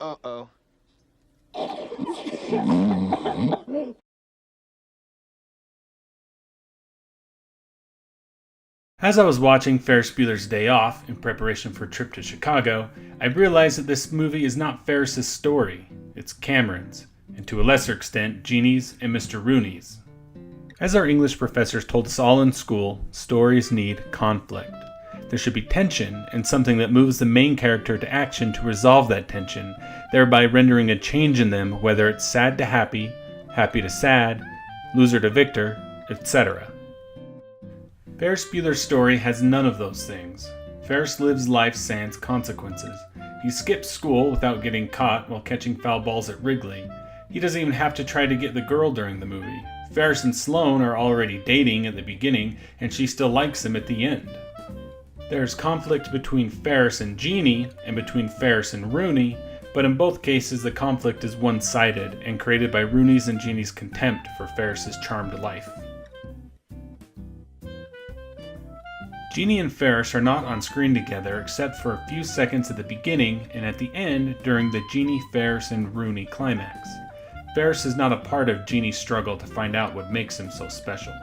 Uh-oh. As I was watching Ferris Bueller's Day Off in preparation for a trip to Chicago, I realized that this movie is not Ferris's story, it's Cameron's, and to a lesser extent, Jeannie's and Mr. Rooney's. As our English professors told us all in school, stories need conflict. There should be tension and something that moves the main character to action to resolve that tension, thereby rendering a change in them, whether it's sad to happy, happy to sad, loser to victor, etc. Ferris Bueller's story has none of those things. Ferris lives life sans consequences. He skips school without getting caught while catching foul balls at Wrigley. He doesn't even have to try to get the girl during the movie. Ferris and Sloane are already dating at the beginning, and she still likes him at the end. There's conflict between Ferris and Jeannie, and between Ferris and Rooney, but in both cases the conflict is one-sided and created by Rooney's and Jeannie's contempt for Ferris's charmed life. Jeannie and Ferris are not on screen together except for a few seconds at the beginning and at the end during the Jeannie, Ferris, and Rooney climax. Ferris is not a part of Jeannie's struggle to find out what makes him so special.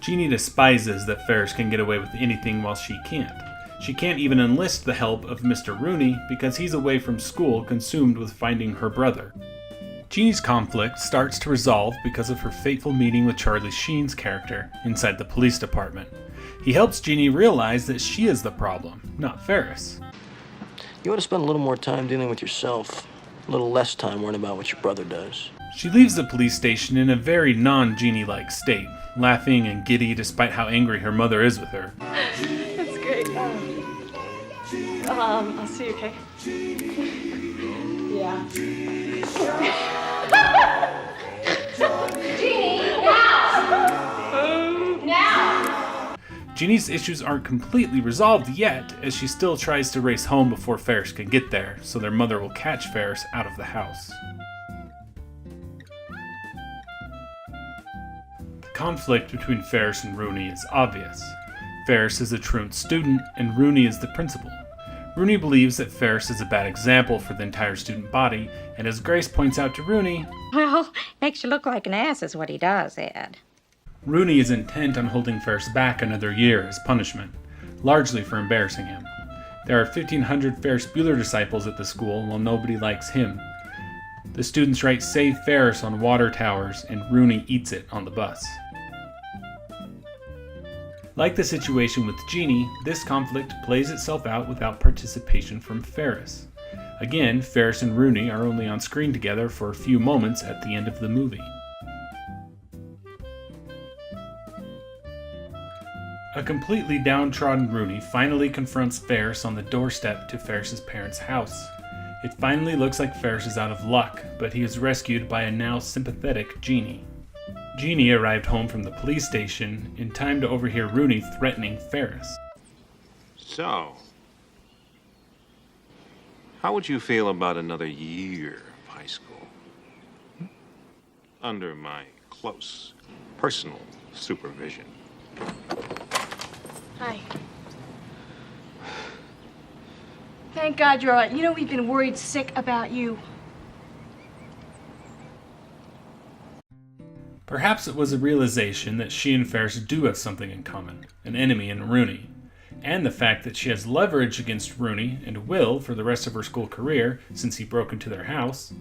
Jeannie despises that Ferris can get away with anything while she can't. She can't even enlist the help of Mr. Rooney because he's away from school consumed with finding her brother. Jeannie's conflict starts to resolve because of her fateful meeting with Charlie Sheen's character inside the police department. He helps Jeannie realize that she is the problem, not Ferris. You ought to spend a little more time dealing with yourself, a little less time worrying about what your brother does. She leaves the police station in a very non-Jeannie-like state, laughing and giddy despite how angry her mother is with her. That's great. I'll see you, okay? Yeah. Jeannie, now! Now! Jeannie's issues aren't completely resolved yet, as she still tries to race home before Ferris can get there, so their mother will catch Ferris out of the house. The conflict between Ferris and Rooney is obvious. Ferris is a truant student, and Rooney is the principal. Rooney believes that Ferris is a bad example for the entire student body, and as Grace points out to Rooney, Well, makes you look like an ass is what he does, Ed. Rooney is intent on holding Ferris back another year as punishment, largely for embarrassing him. There are 1,500 Ferris Bueller disciples at the school, while nobody likes him. The students write "Save Ferris" on water towers, and Rooney eats it on the bus. Like the situation with Jeannie, this conflict plays itself out without participation from Ferris. Again, Ferris and Rooney are only on screen together for a few moments at the end of the movie. A completely downtrodden Rooney finally confronts Ferris on the doorstep to Ferris's parents' house. It finally looks like Ferris is out of luck, but he is rescued by a now sympathetic Jeannie. Jeannie arrived home from the police station in time to overhear Rooney threatening Ferris. So, how would you feel about another year of high school? Under my close, personal supervision. Hi. Thank God you're all right. You know, we've been worried sick about you. Perhaps it was a realization that she and Ferris do have something in common, an enemy in Rooney, and the fact that she has leverage against Rooney and will for the rest of her school career since he broke into their house.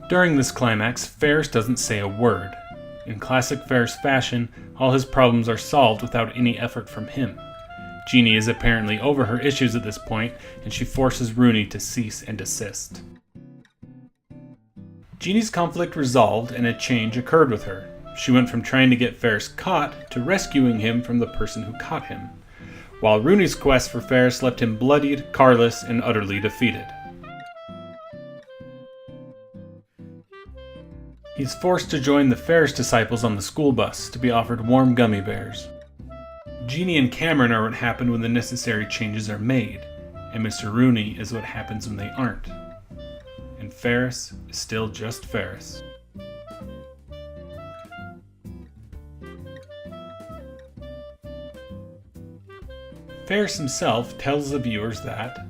During this climax, Ferris doesn't say a word. In classic Ferris fashion, all his problems are solved without any effort from him. Jeannie is apparently over her issues at this point, and she forces Rooney to cease and desist. Jeannie's conflict resolved and a change occurred with her. She went from trying to get Ferris caught to rescuing him from the person who caught him, while Rooney's quest for Ferris left him bloodied, carless, and utterly defeated. He's forced to join the Ferris disciples on the school bus to be offered warm gummy bears. Jeannie and Cameron are what happen when the necessary changes are made, and Mr. Rooney is what happens when they aren't. And Ferris is still just Ferris. Ferris himself tells the viewers that,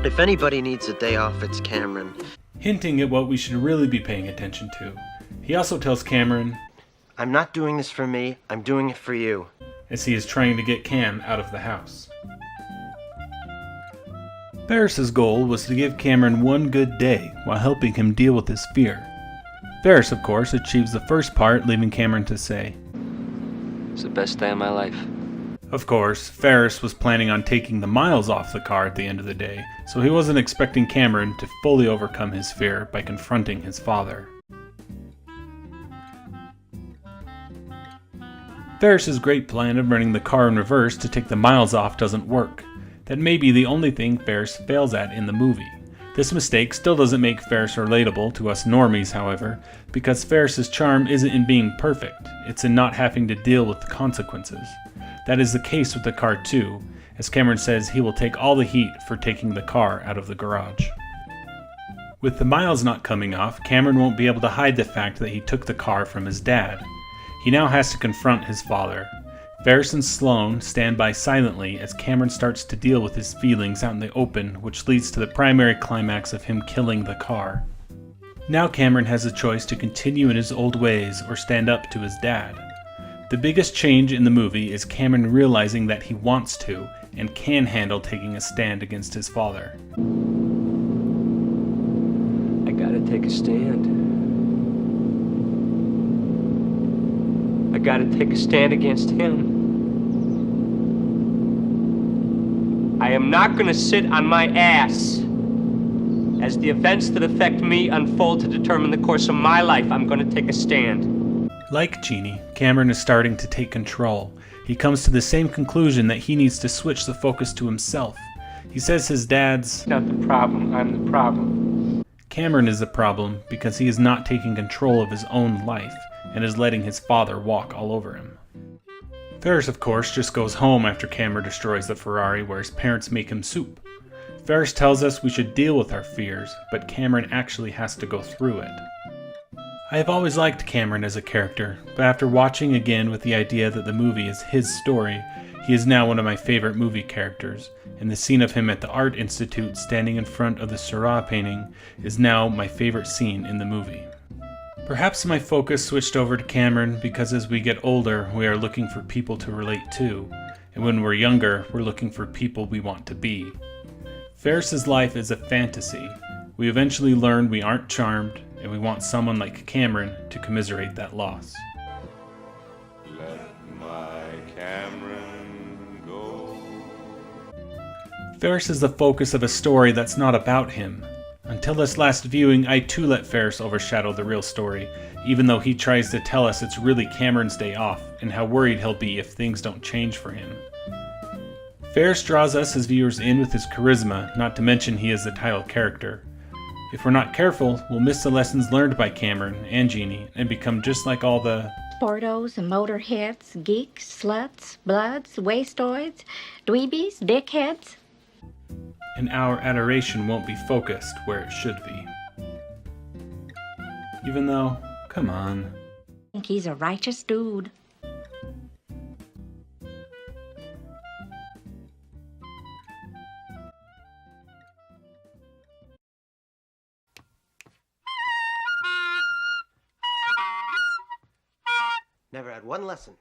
If anybody needs a day off, it's Cameron. hinting at what we should really be paying attention to. He also tells Cameron, I'm not doing this for me, I'm doing it for you. as he is trying to get Cam out of the house. Ferris's goal was to give Cameron one good day while helping him deal with his fear. Ferris, of course, achieves the first part, leaving Cameron to say, It's the best day of my life. Of course, Ferris was planning on taking the miles off the car at the end of the day, so he wasn't expecting Cameron to fully overcome his fear by confronting his father. Ferris's great plan of running the car in reverse to take the miles off doesn't work. That may be the only thing Ferris fails at in the movie. This mistake still doesn't make Ferris relatable to us normies, however, because Ferris's charm isn't in being perfect, it's in not having to deal with the consequences. That is the case with the car too, as Cameron says he will take all the heat for taking the car out of the garage. With the miles not coming off, Cameron won't be able to hide the fact that he took the car from his dad. He now has to confront his father. Ferris and Sloane stand by silently as Cameron starts to deal with his feelings out in the open, which leads to the primary climax of him killing the car. Now Cameron has a choice to continue in his old ways or stand up to his dad. The biggest change in the movie is Cameron realizing that he wants to and can handle taking a stand against his father. I gotta take a stand. I gotta take a stand against him. I am not gonna sit on my ass as the events that affect me unfold to determine the course of my life. I'm gonna take a stand. Like Jeannie, Cameron is starting to take control. He comes to the same conclusion that he needs to switch the focus to himself. He says his dad's Not the problem, I'm the problem. Cameron is the problem because he is not taking control of his own life and is letting his father walk all over him. Ferris, of course, just goes home after Cameron destroys the Ferrari where his parents make him soup. Ferris tells us we should deal with our fears, but Cameron actually has to go through it. I have always liked Cameron as a character, but after watching again with the idea that the movie is his story, he is now one of my favorite movie characters, and the scene of him at the Art Institute standing in front of the Seurat painting is now my favorite scene in the movie. Perhaps my focus switched over to Cameron because as we get older, we are looking for people to relate to, and when we're younger, we're looking for people we want to be. Ferris's life is a fantasy. We eventually learn we aren't charmed, and we want someone like Cameron to commiserate that loss. Let my Cameron go. Ferris is the focus of a story that's not about him. Until this last viewing, I too let Ferris overshadow the real story, even though he tries to tell us it's really Cameron's day off, and how worried he'll be if things don't change for him. Ferris draws us as viewers in with his charisma, not to mention he is the title character. If we're not careful, we'll miss the lessons learned by Cameron and Jeannie, and become just like all the Sportos and motorheads, geeks, sluts, bloods, wastoids, dweebies, dickheads. and our adoration won't be focused where it should be. Even though, come on. I think he's a righteous dude. Never had one lesson.